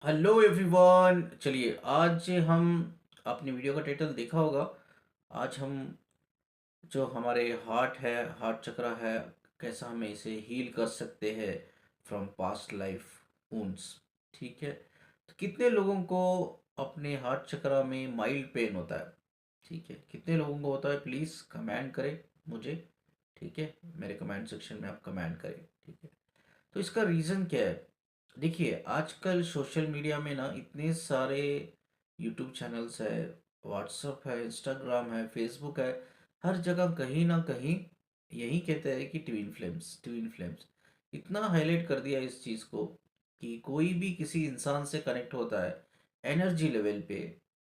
Hello everyone. चलिए आज हम अपनी वीडियो का टाइटल देखा होगा। आज हम जो हमारे हार्ट है, हार्ट चक्र है, कैसा हमें इसे हील कर सकते हैं फ्रॉम पास्ट लाइफ वुंड्स। ठीक है, तो कितने लोगों को अपने हार्ट चक्र में माइल्ड पेन होता है? ठीक है, कितने लोगों को होता है? प्लीज़ कमेंट करें मुझे। ठीक है, मेरे कमेंट सेक्शन में आप कमेंट करें। ठीक है, तो इसका रीज़न क्या है? देखिए, आजकल सोशल मीडिया में ना इतने सारे यूट्यूब चैनल्स है, व्हाट्सअप है, इंस्टाग्राम है, फेसबुक है। हर जगह कहीं ना कहीं यही कहते हैं कि ट्विन फ्लेम्स, ट्विन फ्लेम्स। इतना हाईलाइट कर दिया इस चीज़ को कि कोई भी किसी इंसान से कनेक्ट होता है एनर्जी लेवल पे,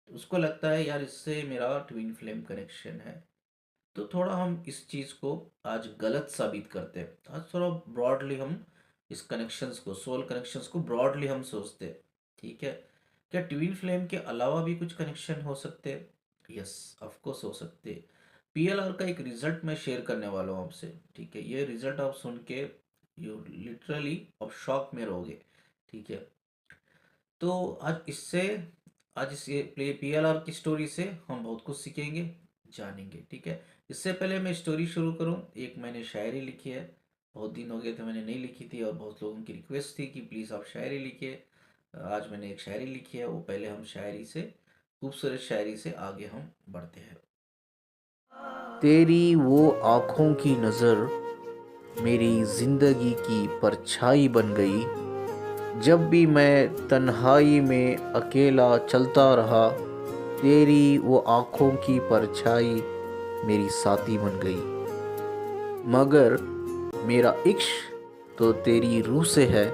तो उसको लगता है यार इससे मेरा ट्विन फ्लेम कनेक्शन है। तो थोड़ा हम इस चीज़ को आज गलत साबित करते हैं। आज थोड़ा ब्रॉडली हम इस कनेक्शंस को, सोल कनेक्शंस को ब्रॉडली हम सोचते हैं। ठीक है, क्या ट्विन फ्लेम के अलावा भी कुछ कनेक्शन हो सकते हैं? यस, ऑफ कोर्स हो सकते हैं। पीएलआर का एक रिजल्ट मैं शेयर करने वाला हूँ आपसे। ठीक है, ये रिजल्ट आप सुन के यू लिटरली आप शॉक में रहोगे। ठीक है, तो आज इस पीएलआर की स्टोरी से हम बहुत कुछ सीखेंगे, जानेंगे। ठीक है, इससे पहले मैं स्टोरी शुरू करूं, एक मैंने शायरी लिखी है। बहुत दिन हो गए थे मैंने नहीं लिखी थी, और बहुत लोगों की रिक्वेस्ट थी कि प्लीज़ आप शायरी लिखिए। आज मैंने एक शायरी लिखी है। वो पहले हम शायरी से, खूबसूरत शायरी से आगे हम बढ़ते हैं। तेरी वो आँखों की नज़र मेरी ज़िंदगी की परछाई बन गई। जब भी मैं तन्हाई में अकेला चलता रहा, तेरी वो आँखों की परछाई मेरी साथी बन गई। मगर मेरा इश्क तो तेरी रूह से है।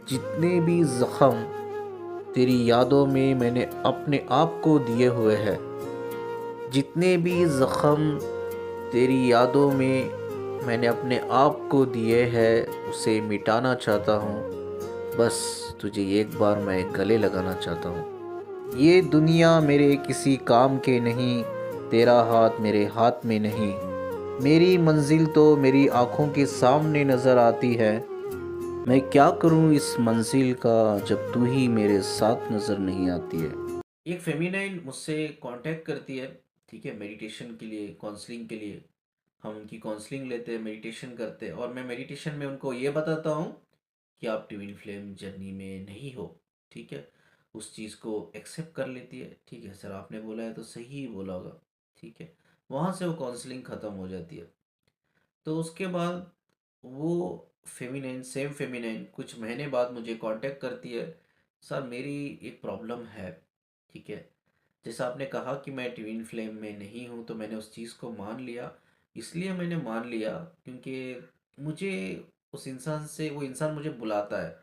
जितने भी ज़ख्म तेरी यादों में मैंने अपने आप को दिए हुए हैं, जितने भी ज़ख्म तेरी यादों में मैंने अपने आप को दिए हैं, उसे मिटाना चाहता हूँ। बस तुझे एक बार मैं गले लगाना चाहता हूँ। ये दुनिया मेरे किसी काम के नहीं, तेरा हाथ मेरे हाथ में नहीं। मेरी मंजिल तो मेरी आँखों के सामने नज़र आती है। मैं क्या करूँ इस मंजिल का जब तू ही मेरे साथ नज़र नहीं आती है। एक फेमिनाइन मुझसे कांटेक्ट करती है। ठीक है, मेडिटेशन के लिए, काउंसलिंग के लिए। हम उनकी काउंसलिंग लेते हैं, मेडिटेशन करते हैं, और मैं मेडिटेशन में उनको ये बताता हूँ कि आप ट्विन फ्लेम जर्नी में नहीं हो। ठीक है, उस चीज़ को एक्सेप्ट कर लेती है। ठीक है सर, आपने बोला है तो सही ही बोला होगा। ठीक है, वहाँ से वो काउंसलिंग ख़त्म हो जाती है। तो उसके बाद वो फेमिनाइन, सेम फेमिनाइन कुछ महीने बाद मुझे कांटेक्ट करती है। सर मेरी एक प्रॉब्लम है। ठीक है, जैसा आपने कहा कि मैं ट्विन फ्लेम में नहीं हूँ, तो मैंने उस चीज़ को मान लिया। इसलिए मैंने मान लिया क्योंकि मुझे उस इंसान से, वो इंसान मुझे बुलाता है,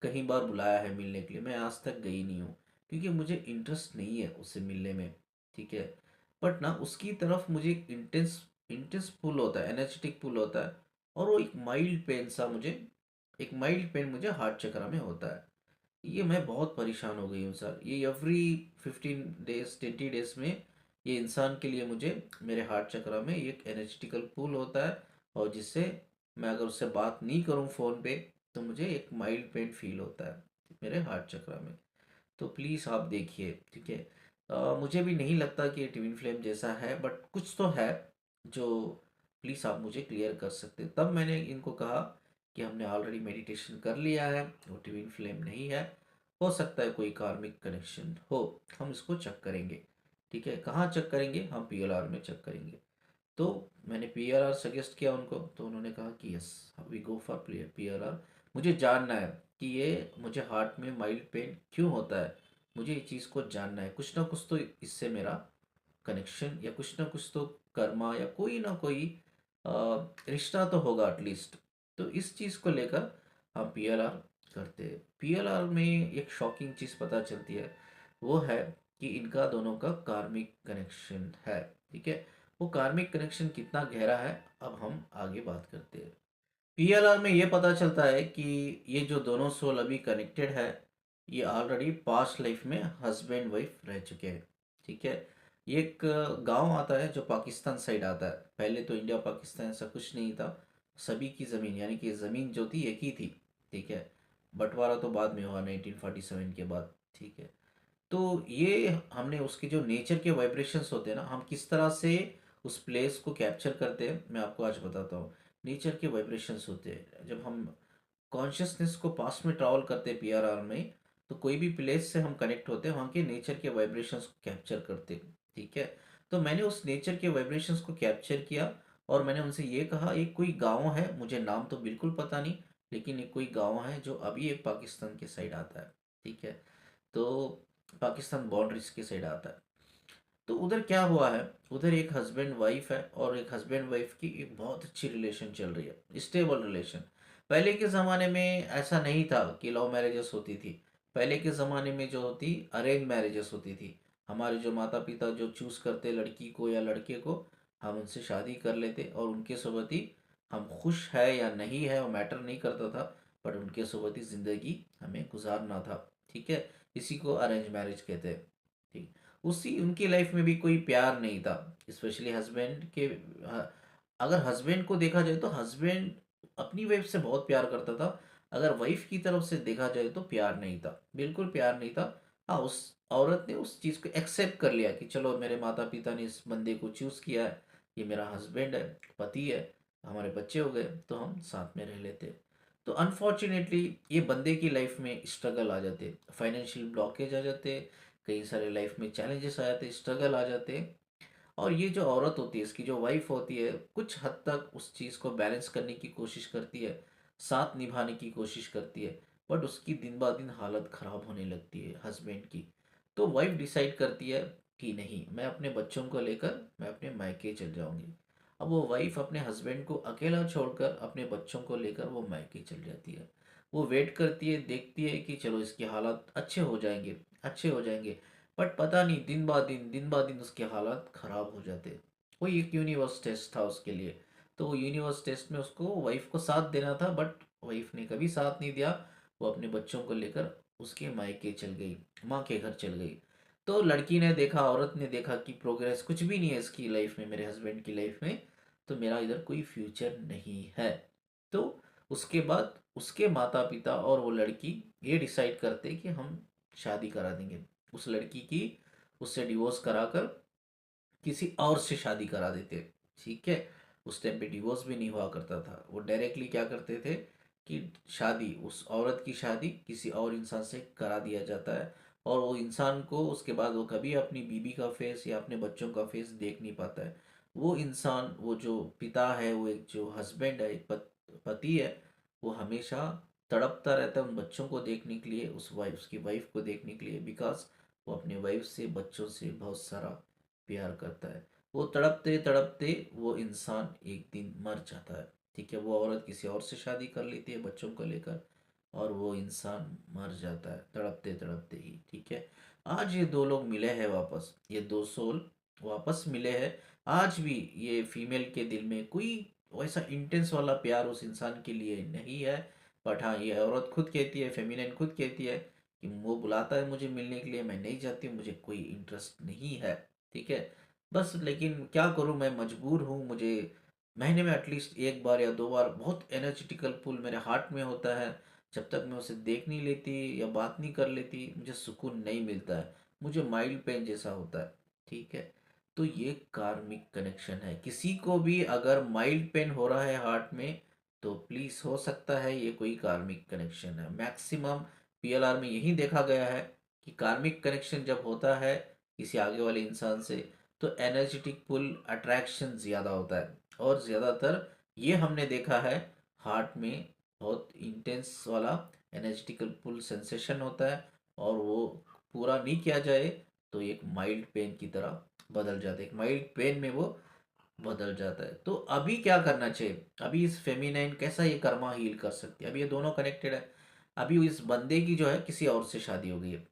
कई बार बुलाया है मिलने के लिए, मैं आज तक गई नहीं हूँ क्योंकि मुझे इंटरेस्ट नहीं है उससे मिलने में। ठीक है, बट ना उसकी तरफ मुझे एक इंटेंस इंटेंस पुल होता है, एनर्जेटिक पुल होता है। और वो एक माइल्ड पेन सा मुझे, एक माइल्ड पेन मुझे हार्ट चक्र में होता है। ये मैं बहुत परेशान हो गई हूँ सर। ये एवरी 15 डेज, 20 डेज में ये इंसान के लिए मुझे मेरे हार्ट चक्र में एक एनर्जेटिकल पुल होता है, और जिससे मैं अगर उससे बात नहीं करूँ फ़ोन पे तो मुझे एक माइल्ड पेन फील होता है मेरे हार्ट चक्र में। तो प्लीज़ आप देखिए। ठीक है, मुझे भी नहीं लगता कि ये ट्विन फ्लेम जैसा है, बट कुछ तो है जो प्लीज़ आप मुझे क्लियर कर सकते हैं। तब मैंने इनको कहा कि हमने ऑलरेडी मेडिटेशन कर लिया है, वो ट्विन फ्लेम नहीं है। हो सकता है कोई कार्मिक कनेक्शन हो, हम इसको चेक करेंगे। ठीक है, कहाँ चेक करेंगे? हम पीएलआर में चेक करेंगे। तो मैंने पीआरआर सजेस्ट किया उनको, तो उन्होंने कहा कि yes, we go for PRR. मुझे जानना है कि ये मुझे हार्ट में माइल्ड पेन क्यों होता है। मुझे ये चीज़ को जानना है, कुछ ना कुछ तो इससे मेरा कनेक्शन, या कुछ ना कुछ तो कर्मा, या कोई ना कोई रिश्ता तो होगा एटलीस्ट। तो इस चीज़ को लेकर हम पीएलआर करते हैं। पीएलआर में एक शॉकिंग चीज़ पता चलती है, वो है कि इनका दोनों का कार्मिक कनेक्शन है। ठीक है, वो कार्मिक कनेक्शन कितना गहरा है, अब हम आगे बात करते हैं। पीएलआर में ये पता चलता है कि ये जो दोनों सोल अभी कनेक्टेड है, ये ऑलरेडी पास्ट लाइफ में हस्बैंड वाइफ रह चुके हैं। ठीक है, ये एक गांव आता है जो पाकिस्तान साइड आता है। पहले तो इंडिया पाकिस्तान ऐसा कुछ नहीं था, सभी की ज़मीन, यानी कि ज़मीन जो थी एक ही थी। ठीक है, बंटवारा तो बाद में हुआ 1947 के बाद, ठीक है। तो ये हमने उसके जो नेचर के वाइब्रेशंस होते हैं ना, हम किस तरह से उस प्लेस को कैप्चर करते हैं, मैं आपको आज बताता हूँ। नेचर के वाइब्रेशंस होते हैं जब हम कॉन्शियसनेस को पास में ट्रैवल करते हैं पीआरआर में, तो कोई भी प्लेस से हम कनेक्ट होते हैं, वहाँ के नेचर के वाइब्रेशंस को कैप्चर करते हैं, ठीक है। तो मैंने उस नेचर के वाइब्रेशंस को कैप्चर किया और मैंने उनसे ये कहा, एक कोई गांव है, मुझे नाम तो बिल्कुल पता नहीं, लेकिन एक कोई गांव है जो अभी एक पाकिस्तान के साइड आता है, ठीक है। तो पाकिस्तान बाउंड्रीज के साइड आता है। तो उधर क्या हुआ है, उधर एक हस्बैंड वाइफ है और एक हस्बैंड वाइफ की एक बहुत अच्छी रिलेशन चल रही है, स्टेबल रिलेशन। पहले के ज़माने में ऐसा नहीं था कि लव मैरिजेस होती थी। पहले के ज़माने में जो होती, अरेंज मैरिजेस होती थी। हमारे जो माता पिता जो चूज़ करते लड़की को या लड़के को, हम उनसे शादी कर लेते और उनके साथ ही हम खुश है या नहीं है वो मैटर नहीं करता था, बट उनके साथ ही ज़िंदगी हमें गुजारना था, ठीक है। इसी को अरेंज मैरिज कहते हैं, ठीक। उसी उनकी लाइफ में भी कोई प्यार नहीं था, स्पेशली हस्बैंड के। अगर हस्बैंड को देखा जाए तो हस्बैंड अपनी वाइफ से बहुत प्यार करता था। अगर वाइफ की तरफ से देखा जाए तो प्यार नहीं था, बिल्कुल प्यार नहीं था। हाँ, उस औरत ने उस चीज़ को एक्सेप्ट कर लिया कि चलो मेरे माता पिता ने इस बंदे को चूज़ किया है, ये मेरा हस्बैंड है, पति है, हमारे बच्चे हो गए तो हम साथ में रह लेते। तो अनफॉर्चुनेटली ये बंदे की लाइफ में स्ट्रगल आ जाते, फाइनेंशियल ब्लॉकेज आ जाते, कई सारे लाइफ में चैलेंजेस आ जाते, स्ट्रगल आ जाते। और ये जो औरत होती है, इसकी जो वाइफ होती है, कुछ हद तक उस चीज़ को बैलेंस करने की कोशिश करती है, साथ निभाने की कोशिश करती है, बट उसकी दिन ब दिन हालत ख़राब होने लगती है हस्बैंड की। तो वाइफ डिसाइड करती है कि नहीं, मैं अपने बच्चों को लेकर मैं अपने मायके चल जाऊंगी। अब वो वाइफ अपने हस्बैंड को अकेला छोड़कर अपने बच्चों को लेकर वो मायके चल जाती है। वो वेट करती है, देखती है कि चलो इसके हालात अच्छे हो जाएंगे, अच्छे हो जाएंगे। बट पता नहीं दिन ब दिन उसके हालात ख़राब हो जाते। वो एक यूनिवर्स टेस्ट था उसके लिए। तो वो यूनिवर्स टेस्ट में उसको वाइफ को साथ देना था, बट वाइफ ने कभी साथ नहीं दिया। वो अपने बच्चों को लेकर उसके मायके चल गई, माँ के घर चल गई। तो लड़की ने देखा, औरत ने देखा कि प्रोग्रेस कुछ भी नहीं है इसकी लाइफ में, मेरे हस्बैंड की लाइफ में, तो मेरा इधर कोई फ्यूचर नहीं है। तो उसके बाद उसके माता पिता और वो लड़की ये डिसाइड करते कि हम शादी करा देंगे उस लड़की की, उससे डिवोर्स कराकर किसी और से शादी करा देते, ठीक है। उस टाइम पे डिवोर्स भी नहीं हुआ करता था, वो डायरेक्टली क्या करते थे कि शादी, उस औरत की शादी किसी और इंसान से करा दिया जाता है। और वो इंसान को उसके बाद वो कभी अपनी बीबी का फेस या अपने बच्चों का फेस देख नहीं पाता है। वो इंसान, वो जो पिता है, वो एक जो हस्बैंड है, एक पति है, वो हमेशा तड़पता रहता है उन बच्चों को देखने के लिए, उस वाइफ, उसकी वाइफ को देखने के लिए, बिकॉज वो अपने वाइफ से, बच्चों से बहुत सारा प्यार करता है। वो तड़पते तड़पते वो इंसान एक दिन मर जाता है, ठीक है। वो औरत किसी और से शादी कर लेती है बच्चों को लेकर, और वो इंसान मर जाता है तड़पते तड़पते ही, ठीक है। आज ये दो लोग मिले हैं वापस, ये दो सोल वापस मिले हैं। आज भी ये फीमेल के दिल में कोई वैसा इंटेंस वाला प्यार उस इंसान के लिए नहीं है। बट हाँ, ये औरत खुद कहती है, फेमिनिन खुद कहती है कि वो बुलाता है मुझे मिलने के लिए, मैं नहीं जाती हूँ, मुझे कोई इंटरेस्ट नहीं है, ठीक है। बस लेकिन क्या करूँ, मैं मजबूर हूँ। मुझे महीने में एटलीस्ट एक बार या दो बार बहुत एनर्जेटिकल पुल मेरे हार्ट में होता है। जब तक मैं उसे देख नहीं लेती या बात नहीं कर लेती, मुझे सुकून नहीं मिलता है, मुझे माइल्ड पेन जैसा होता है, ठीक है। तो ये कार्मिक कनेक्शन है। किसी को भी अगर माइल्ड पेन हो रहा है हार्ट में, तो प्लीज़ हो सकता है ये कोई कार्मिक कनेक्शन है। मैक्सिमम पीएलआर में यही देखा गया है कि कार्मिक कनेक्शन जब होता है किसी आगे वाले इंसान से, तो एनर्जेटिक पुल, अट्रैक्शन ज़्यादा होता है। और ज़्यादातर ये हमने देखा है, हार्ट में बहुत इंटेंस वाला एनर्जेटिकल पुल सेंसेशन होता है, और वो पूरा नहीं किया जाए तो एक माइल्ड पेन की तरह बदल जाता है, एक माइल्ड पेन में वो बदल जाता है। तो अभी क्या करना चाहिए, अभी इस फेमिनाइन कैसा ये कर्मा हील कर सकती है, अभी ये दोनों कनेक्टेड है। अभी इस बंदे की जो है किसी और से शादी हो गई है,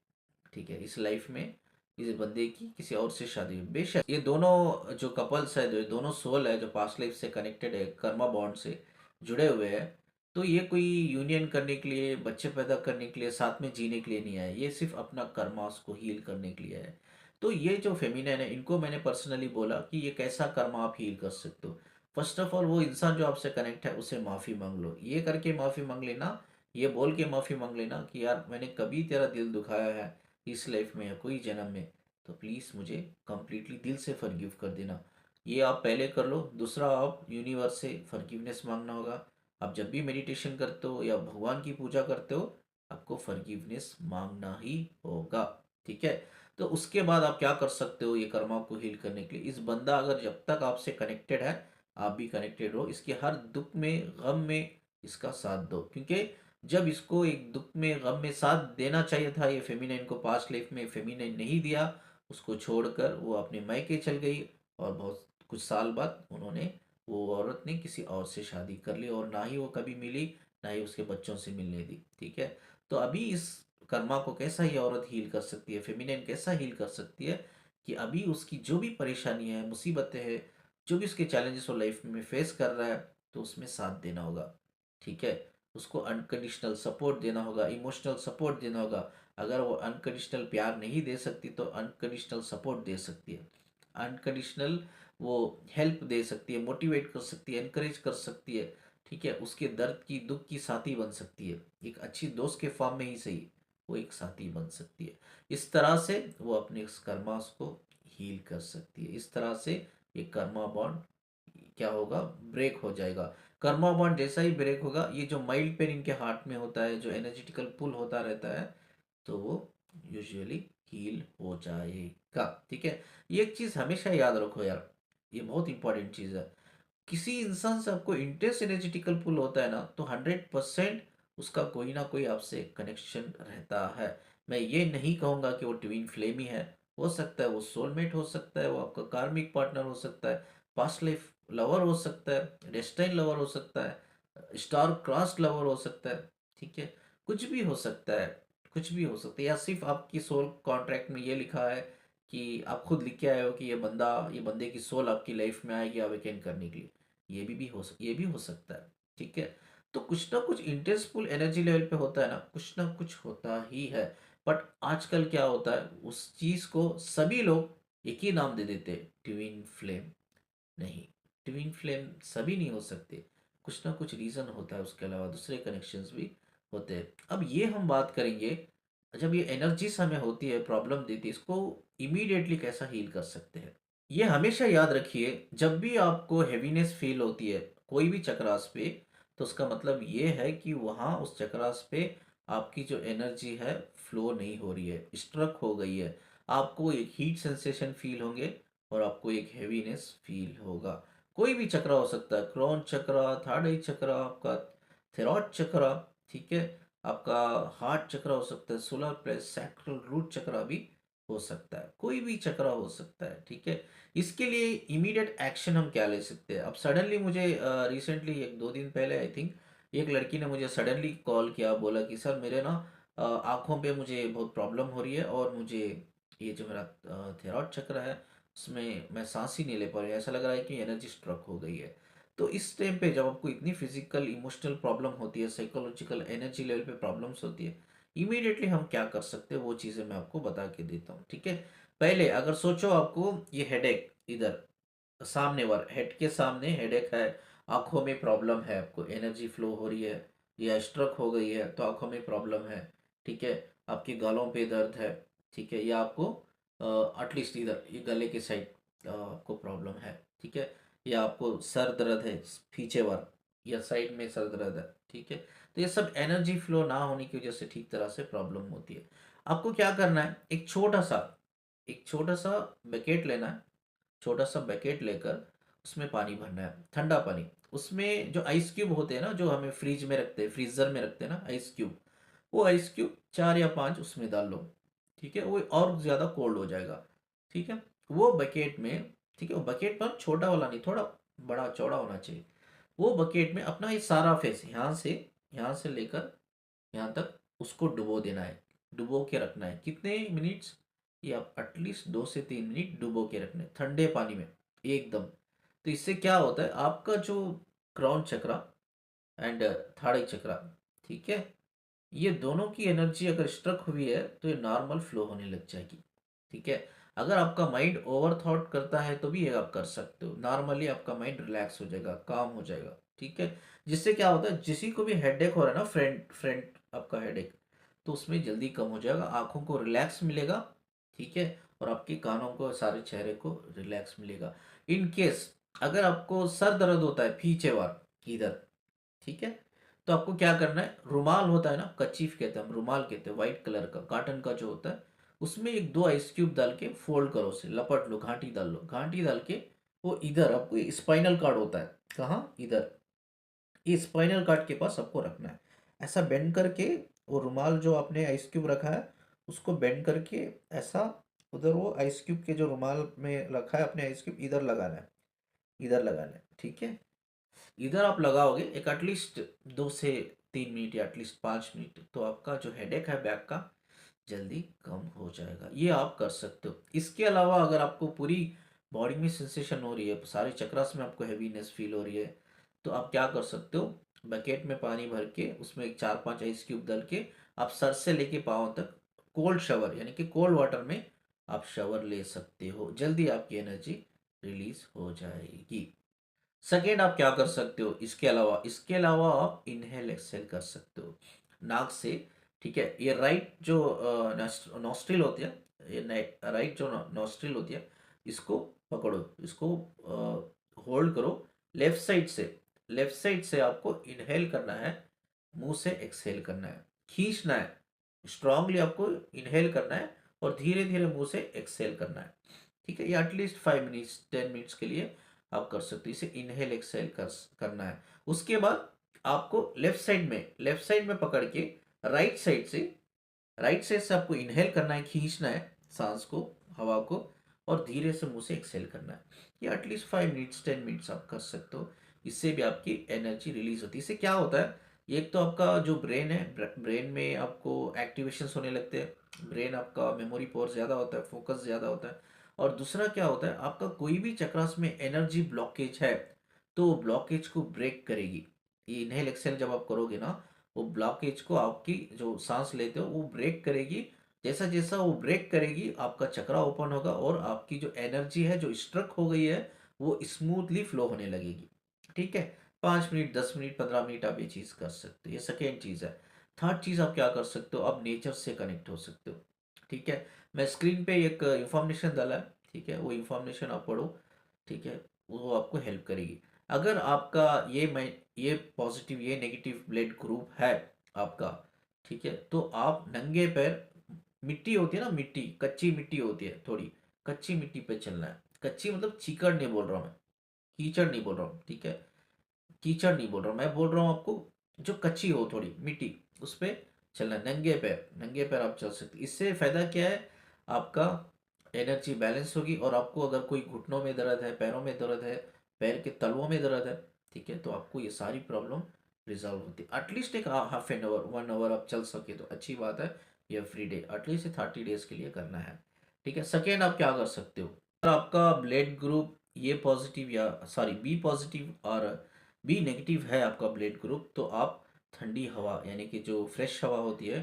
ठीक है, इस लाइफ में इस बंदे की किसी और से शादी हुई। बेशक ये दोनों जो कपल्स है, जो दोनों सोल है, जो पास्ट लाइफ से कनेक्टेड है, कर्मा बॉन्ड से जुड़े हुए हैं, तो ये कोई यूनियन करने के लिए, बच्चे पैदा करने के लिए, साथ में जीने के लिए नहीं आए, ये सिर्फ अपना कर्मा उसको हील करने के लिए है। तो ये जो फेमिनिन है, इनको मैंने पर्सनली बोला कि ये कैसा कर्मा आप हील कर सकते हो। फर्स्ट ऑफ ऑल, वो इंसान जो आपसे कनेक्ट है उसे माफ़ी मांग लो, ये करके माफ़ी मांग लेना ये बोल के माफ़ी मांग लेना कि यार मैंने कभी तेरा दिल दुखाया है इस लाइफ में या कोई जन्म में, तो प्लीज़ मुझे कंप्लीटली दिल से फॉरगिव कर देना। ये आप पहले कर लो। दूसरा, आप यूनिवर्स से फॉरगिवनेस मांगना होगा। आप जब भी मेडिटेशन करते हो या भगवान की पूजा करते हो, आपको फॉरगिवनेस मांगना ही होगा। ठीक है। तो उसके बाद आप क्या कर सकते हो ये कर्मा को हील करने के लिए, इस बंदा अगर जब तक आपसे कनेक्टेड है, आप भी कनेक्टेड रहो, इसके हर दुख में गम में इसका साथ दो। क्योंकि जब इसको एक दुख में गम में साथ देना चाहिए था, ये फेमिनाइन को पास्ट लाइफ में फेमिनाइन नहीं दिया, उसको छोड़कर वो अपने मायके चल गई, और बहुत कुछ साल बाद उन्होंने, वो औरत ने किसी और से शादी कर ली, और ना ही वो कभी मिली, ना ही उसके बच्चों से मिलने दी। ठीक है। तो अभी इस कर्मा को कैसा ये औरत हील कर सकती है, फेमिनाइन कैसा हील कर सकती है, कि अभी उसकी जो भी परेशानी है, मुसीबतें हैं, जो भी उसके चैलेंजेस वो लाइफ में फेस कर रहा है, तो उसमें साथ देना होगा। ठीक है। उसको अनकंडीशनल सपोर्ट देना होगा, इमोशनल सपोर्ट देना होगा। अगर वो अनकंडीशनल प्यार नहीं दे सकती तो अनकंडीशनल सपोर्ट दे सकती है, अनकंडीशनल वो हेल्प दे सकती है, मोटिवेट कर सकती है, एनकरेज कर सकती है। ठीक है। उसके दर्द की दुख की साथी बन सकती है, एक अच्छी दोस्त के फॉर्म में ही सही, वो एक साथी बन सकती है। इस तरह से वो अपने इस कर्मास को हील कर सकती है। इस तरह से ये कर्मा बॉन्ड क्या होगा, ब्रेक हो जाएगा। कर्मा बॉन्ड जैसा ही ब्रेक होगा, ये जो माइल्ड पेन इनके हार्ट में होता है, जो एनर्जेटिकल पुल होता रहता है, तो वो यूजुअली हील हो जाएगा। ठीक है। ये एक चीज़ हमेशा याद रखो यार, ये बहुत इंपॉर्टेंट चीज़ है। किसी इंसान से आपको इंटेंस एनर्जेटिकल पुल होता है ना, तो 100% उसका कोई ना कोई आपसे कनेक्शन रहता है। मैं ये नहीं कहूँगा कि वो ट्विन फ्लेम ही है, हो सकता है वो सोलमेट हो सकता है, वो आपका कार्मिक पार्टनर हो सकता है, पास्ट लाइफ लवर हो सकता है, डेस्टाइन लवर हो सकता है, स्टार क्रॉस्ड लवर हो सकता है। ठीक है। कुछ भी हो सकता है, कुछ भी हो सकता है, या सिर्फ आपकी सोल कॉन्ट्रैक्ट में ये लिखा है कि आप खुद लिख के आए हो कि ये बंदे की सोल आपकी लाइफ में आएगी अवेकन करने के लिए। ये भी हो सकता है। ठीक है। तो कुछ ना कुछ इंटेंसफुल एनर्जी लेवल पे होता है ना, कुछ ना कुछ होता ही है। बट आजकल क्या होता है, उस चीज को सभी लोग एक ही नाम दे देते हैं, ट्विन फ्लेम। नहीं, ट्विन फ्लेम सभी नहीं हो सकते, कुछ ना कुछ रीजन होता है, उसके अलावा दूसरे कनेक्शंस भी होते हैं। अब ये हम बात करेंगे, जब ये एनर्जीज हमें होती है, प्रॉब्लम देती है, इसको इमीडिएटली कैसा हील कर सकते हैं। ये हमेशा याद रखिए, जब भी आपको हैवीनेस फील होती है कोई भी चक्रास पे, तो उसका मतलब ये है कि वहाँ उस चक्रास पे आपकी जो एनर्जी है फ्लो नहीं हो रही है, स्ट्रक हो गई है। आपको एक हीट सेंसेशन फील होंगे, और आपको एक हैवीनेस फील होगा। कोई भी चक्र हो सकता है, क्रोन चक्र, थर्ड आई चक्र, आपका थेरॉइड चक्र। ठीक है। आपका हार्ट चक्र हो सकता है, सोलर प्लेक्स, सैक्रल रूट चक्र भी हो सकता है, कोई भी चक्र हो सकता है। ठीक है। इसके लिए इमीडिएट एक्शन हम क्या ले सकते हैं। अब सडनली मुझे रिसेंटली एक दो दिन पहले आई थिंक एक लड़की ने मुझे सडनली कॉल किया, बोला कि सर मेरे ना आँखों पे मुझे बहुत प्रॉब्लम हो रही है, और मुझे ये जो मेरा थॉयराइड चक्र है उसमें मैं सांस ही नहीं ले पा रही, ऐसा लग रहा है कि एनर्जी स्ट्रक हो गई है। तो इस टाइम पे जब आपको इतनी फिजिकल इमोशनल प्रॉब्लम होती है, साइकोलॉजिकल एनर्जी लेवल पे प्रॉब्लम्स होती है, इमीडिएटली हम क्या कर सकते हैं वो चीज़ें मैं आपको बता के देता हूँ। ठीक है। पहले अगर सोचो आपको ये हेडेक, इधर सामने वाला हेड के सामने हेडेक है, आंखों में प्रॉब्लम है, आपको एनर्जी फ्लो हो रही है, या स्ट्रक हो गई है तो आंखों में प्रॉब्लम है। ठीक है। आपके गालों पे दर्द है। ठीक है। या आपको एटलीस्ट इधर ये गले के साइड आपको प्रॉब्लम है। ठीक है। या आपको सर दर्द है, पीछे वार या साइड में सर दर्द है। ठीक है। तो ये सब एनर्जी फ्लो ना होने की वजह से ठीक तरह से प्रॉब्लम होती है। आपको क्या करना है, एक छोटा सा बकेट लेना है, छोटा सा बकेट लेकर उसमें पानी भरना है, ठंडा पानी। उसमें जो आइस क्यूब होते हैं ना, जो हमें फ्रिज में रखते हैं, फ्रीजर में रखते हैं ना आइस क्यूब, वो आइस क्यूब 4 या 5 उसमें डाल लो। ठीक है। वो और ज़्यादा कोल्ड हो जाएगा। ठीक है। वो बकेट में, ठीक है, वो बकेट पर छोटा वाला नहीं, थोड़ा बड़ा चौड़ा होना चाहिए। वो बकेट में अपना ये सारा फेस यहाँ से लेकर यहाँ तक उसको डुबो देना है, डुबो के रखना है। कितने मिनट्स, ये आप एटलीस्ट 2 से 3 मिनट डुबो के रखने हैं, ठंडे पानी में एकदम। तो इससे क्या होता है, आपका जो क्राउन चक्रा एंड थर्ड आई चक्रा, ठीक है, ये दोनों की एनर्जी अगर स्ट्रक हुई है तो ये नॉर्मल फ्लो होने लग जाएगी। ठीक है। अगर आपका माइंड ओवर थॉट करता है तो भी ये आप कर सकते हो, नॉर्मली आपका माइंड रिलैक्स हो जाएगा, काम हो जाएगा। ठीक है। जिससे क्या होता है, किसी को भी हेडेक हो रहा है ना, फ्रंट फ्रंट आपका हेडेक, तो उसमें जल्दी कम हो जाएगा, आंखों को रिलैक्स मिलेगा। ठीक है। और आपके कानों को, सारे चेहरे को रिलैक्स मिलेगा। इन केस अगर आपको सर दर्द होता है पीछे वार इधर, ठीक है, तो आपको क्या करना है, रुमाल होता है ना, कचीफ कहते हैं हम, रुमाल कहते हैं, व्हाइट कलर का कॉटन का जो होता है, उसमें एक दो आइस क्यूब डाल के फोल्ड करो, उसे लपट लो, घाटी डाल लो, घाटी डाल के वो इधर आपको स्पाइनल कार्ड होता है, कहाँ, इधर, ये स्पाइनल कार्ड के पास आपको रखना है। ऐसा बेंड करके, वो रुमाल जो आपने आइस क्यूब रखा है उसको बेंड करके ऐसा, उधर वो आइस क्यूब के जो रुमाल में रखा है अपने आइस क्यूब, इधर लगाना है, इधर लगाना है। ठीक है। इधर आप लगाओगे एक एटलीस्ट 2 से 3 मिनट या एटलीस्ट 5 मिनट, तो आपका जो हेडेक है बैक का जल्दी कम हो जाएगा। ये आप कर सकते हो। इसके अलावा अगर आपको पूरी बॉडी में सेंसेशन हो रही है, सारे चक्रास में आपको हैवीनेस फील हो रही है, तो आप क्या कर सकते हो, बकेट में पानी भर के उसमें एक 4-5 आइस क्यूब डाल के आप सर से लेके पाँव तक कोल्ड शावर यानी कि कोल्ड वाटर में आप शावर ले सकते हो, जल्दी आपकी एनर्जी रिलीज हो जाएगी। सेकेंड आप क्या कर सकते हो, इसके अलावा आप इनहेल एक्सहेल कर सकते हो नाक से। ठीक है। ये राइट जो नॉस्ट्रिल होती है, ये राइट जो नॉस्ट्रिल होती है, इसको पकड़ो, इसको होल्ड करो, लेफ्ट साइड से आपको इनहेल करना है, मुंह से एक्सहेल करना है, खींचना है, स्ट्रांगली आपको इनहेल करना है और धीरे धीरे मुंह से एक्सहेल करना है। ठीक है। ये एटलीस्ट 5 मिनट्स 10 मिनट्स के लिए आप कर सकते हो, इसे इनहेल एक्सहेल करना है। उसके बाद आपको लेफ्ट साइड में पकड़ के राइट साइड से आपको इनहेल करना है, खींचना है सांस को, हवा को, और धीरे से मुंह से एक्सहेल करना है। ये एटलीस्ट 5 मिनट्स 10 मिनट्स आप कर सकते हो। इससे भी आपकी एनर्जी रिलीज होती है। इससे क्या होता है, एक तो आपका जो ब्रेन है, ब्रेन में आपको एक्टिवेशंस होने लगते हैं, ब्रेन आपका मेमोरी पावर ज़्यादा होता है, फोकस ज़्यादा होता है। और दूसरा क्या होता है, आपका कोई भी चक्रास में एनर्जी ब्लॉकेज है तो ब्लॉकेज को ब्रेक करेगी। ये इनहेल एक्सहेल जब आप करोगे ना, वो ब्लॉकेज को, आपकी जो सांस लेते हो वो ब्रेक करेगी। जैसा जैसा वो ब्रेक करेगी आपका चक्रा ओपन होगा और आपकी जो एनर्जी है जो स्ट्रक हो गई है वो स्मूथली फ्लो होने लगेगी। ठीक है। 5 मिनट 10 मिनट 15 मिनट आप ये चीज़ कर सकते हो। ये सेकेंड चीज़ है। थर्ड चीज़ आप क्या कर सकते हो, आप नेचर से कनेक्ट हो सकते हो। ठीक है। मैं स्क्रीन पे एक इंफॉर्मेशन डाला है, ठीक है, वो इंफॉर्मेशन आप पढ़ो। ठीक है। वो आपको हेल्प करेगी। अगर आपका ये पॉजिटिव ये नेगेटिव ब्लड ग्रुप है आपका, ठीक है, तो आप नंगे पैर, मिट्टी होती है ना, मिट्टी, कच्ची मिट्टी होती है थोड़ी, कच्ची मिट्टी पे चलना है। कच्ची मतलब चीकड़ नहीं बोल रहा हूँ मैं, कीचड़ नहीं बोल रहा हूँ। ठीक है। कीचड़ नहीं बोल रहा हूँ मैं, बोल रहा हूँ आपको जो कच्ची हो थोड़ी मिट्टी, उस पे चलना है, नंगे पैर, नंगे पैर आप चल सकते। इससे फायदा क्या है, आपका एनर्जी बैलेंस होगी, और आपको अगर कोई घुटनों में दर्द है, पैरों में दर्द है, पैर के तलवों में दर्द है, ठीक है, तो आपको ये सारी प्रॉब्लम रिजॉल्व होती है। एटलीस्ट एक हाफ एन आवर 1 आवर आप चल सके तो अच्छी बात है। ये फ्री डे एटलीस्ट 30 डेज के लिए करना है। ठीक है। सेकेंड आप क्या कर सकते हो, अगर आपका ब्लड ग्रुप ये पॉजिटिव या सॉरी बी पॉजिटिव और बी नेगेटिव है आपका ब्लड ग्रुप, तो आप ठंडी हवा यानी कि जो फ्रेश हवा होती है,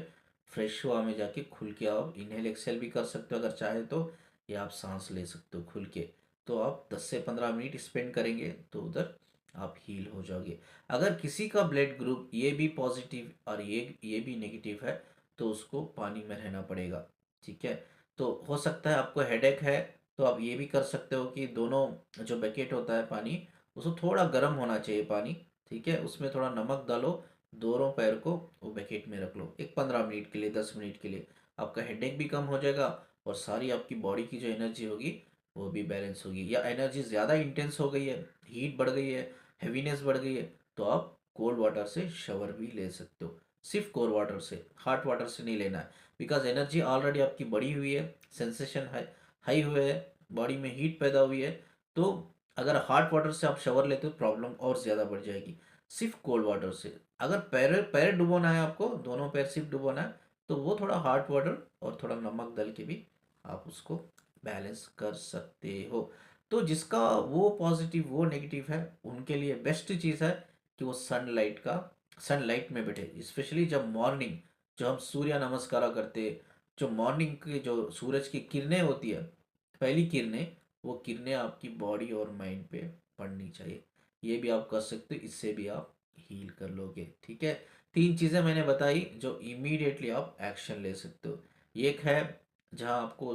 फ्रेश हवा में जाके खुल के आप इनहेल एक्सेल भी कर सकते हो अगर चाहे तो, या आप सांस ले सकते हो खुल के। तो आप 10 से 15 मिनट स्पेंड करेंगे तो उधर आप हील हो जाओगे। अगर किसी का ब्लड ग्रुप ये भी पॉजिटिव और ये भी नेगेटिव है, तो उसको पानी में रहना पड़ेगा। ठीक है। तो हो सकता है आपको हेडेक है, तो आप ये भी कर सकते हो कि दोनों जो बकेट होता है पानी, उसको थोड़ा गर्म होना चाहिए पानी, ठीक है, उसमें थोड़ा नमक डालो, दोनों पैर को वो बकेट में रख लो, एक 15 मिनट के लिए 10 मिनट के लिए, आपका हेडेक भी कम हो जाएगा और सारी आपकी बॉडी की जो एनर्जी होगी वो भी बैलेंस होगी। या एनर्जी ज़्यादा इंटेंस हो गई है, हीट बढ़ गई है, हैवीनेस बढ़ गई है, तो आप कोल्ड वाटर से शावर भी ले सकते हो। सिर्फ कोल्ड वाटर से, हॉट वाटर से नहीं लेना है, बिकॉज एनर्जी ऑलरेडी आपकी बढ़ी हुई है, सेंसेशन हाई हाई हुए है, बॉडी में हीट पैदा हुई है। तो अगर हॉट वाटर से आप शावर लेते हो प्रॉब्लम और ज़्यादा बढ़ जाएगी। सिर्फ कोल्ड वाटर से, अगर पैर पैर डुबोना है आपको, दोनों पैर सिर्फ डुबोना है, तो वो थोड़ा हॉट वाटर और थोड़ा नमक डाल के भी आप उसको बैलेंस कर सकते हो। तो जिसका वो पॉजिटिव वो नेगेटिव है उनके लिए बेस्ट चीज़ है कि वो सनलाइट में बैठे, स्पेशली जब मॉर्निंग, जो हम सूर्य नमस्कार करते, जो मॉर्निंग की जो सूरज की किरणें होती है, पहली किरणें, वो किरणें आपकी बॉडी और माइंड पे पड़नी चाहिए। ये भी आप कर सकते हो, इससे भी आप हील कर लोगे। ठीक है, 3 चीज़ें मैंने बताई जो इमीडिएटली आप एक्शन ले सकते हो। एक है जहाँ आपको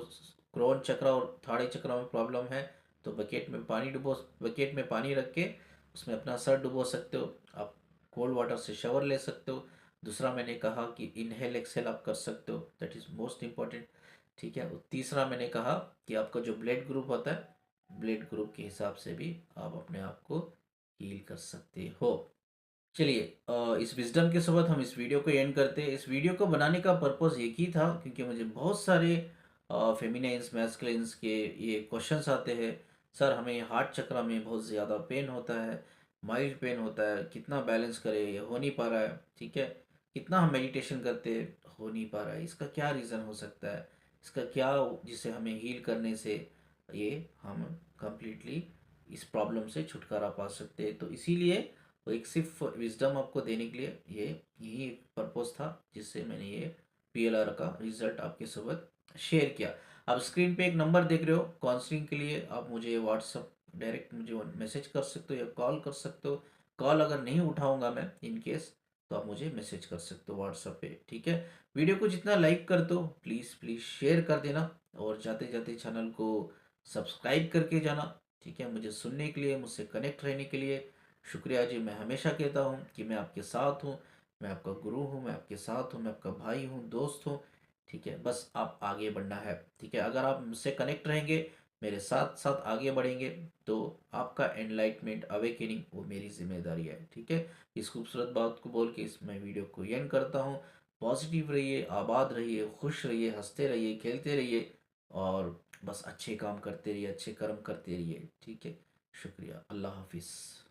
क्रोन चक्र और थाड़े चक्र में प्रॉब्लम है, तो बकेट में पानी रख के उसमें अपना सर डुबो सकते हो आप। कोल्ड वाटर से शावर ले सकते हो। दूसरा मैंने कहा कि इनहेल एक्सेल आप कर सकते हो, दैट इज़ मोस्ट इम्पॉर्टेंट। ठीक है, और तीसरा मैंने कहा कि आपका जो ब्लड ग्रुप होता है, ब्लड ग्रुप के हिसाब से भी आप अपने आप को हील कर सकते हो। चलिए, इस विज़डम के साथ हम इस वीडियो को एंड करते हैं। इस वीडियो को बनाने का पर्पस एक ही था, क्योंकि मुझे बहुत सारे फेमिनाइन्स मैस्कुलिन्स के ये क्वेश्चंस आते हैं। सर, हमें हार्ट चक्र में बहुत ज़्यादा पेन होता है, माइल्ड पेन होता है, कितना बैलेंस करें, ये हो नहीं पा रहा है। ठीक है, कितना हम मेडिटेशन करते हैं, हो नहीं पा रहा है, इसका क्या रीज़न हो सकता है, इसका क्या, जिसे हमें हील करने से ये हम कंप्लीटली इस प्रॉब्लम से छुटकारा पा सकते हैं। तो इसीलिए वो एक सिर्फ विजडम आपको देने के लिए ये यही पर्पस था, जिससे मैंने ये पीएलआर का रिजल्ट आपके साथ शेयर किया। आप स्क्रीन पे एक नंबर देख रहे हो काउंसलिंग के लिए, आप मुझे व्हाट्सअप डायरेक्ट मुझे मैसेज कर सकते हो या कॉल कर सकते हो। कॉल अगर नहीं उठाऊंगा मैं इन केस, तो आप मुझे मैसेज कर सकते हो व्हाट्सअप पे। ठीक है, वीडियो को जितना लाइक कर दो, प्लीज़ प्लीज़ शेयर कर देना, और जाते जाते चैनल को सब्सक्राइब करके जाना। ठीक है, मुझे सुनने के लिए, मुझसे कनेक्ट रहने के लिए शुक्रिया जी। मैं हमेशा कहता हूँ कि मैं आपके साथ हूँ, मैं आपका गुरु हूँ, मैं आपके साथ हूँ, मैं आपका भाई हूँ, दोस्त हूँ। ठीक है, बस आप आगे बढ़ना है। ठीक है, अगर आप मुझसे कनेक्ट रहेंगे, मेरे साथ साथ आगे बढ़ेंगे, तो आपका एनलाइटमेंट अवेकनिंग वो मेरी जिम्मेदारी है। ठीक है, इस खूबसूरत बात को बोल के इस मैं वीडियो को एंड करता हूँ। पॉजिटिव रहिए, आबाद रहिए, खुश रहिए, हंसते रहिए, खेलते रहिए, और बस अच्छे काम करते रहिए, अच्छे कर्म करते रहिए। ठीक है, शुक्रिया, अल्लाह हाफिज़।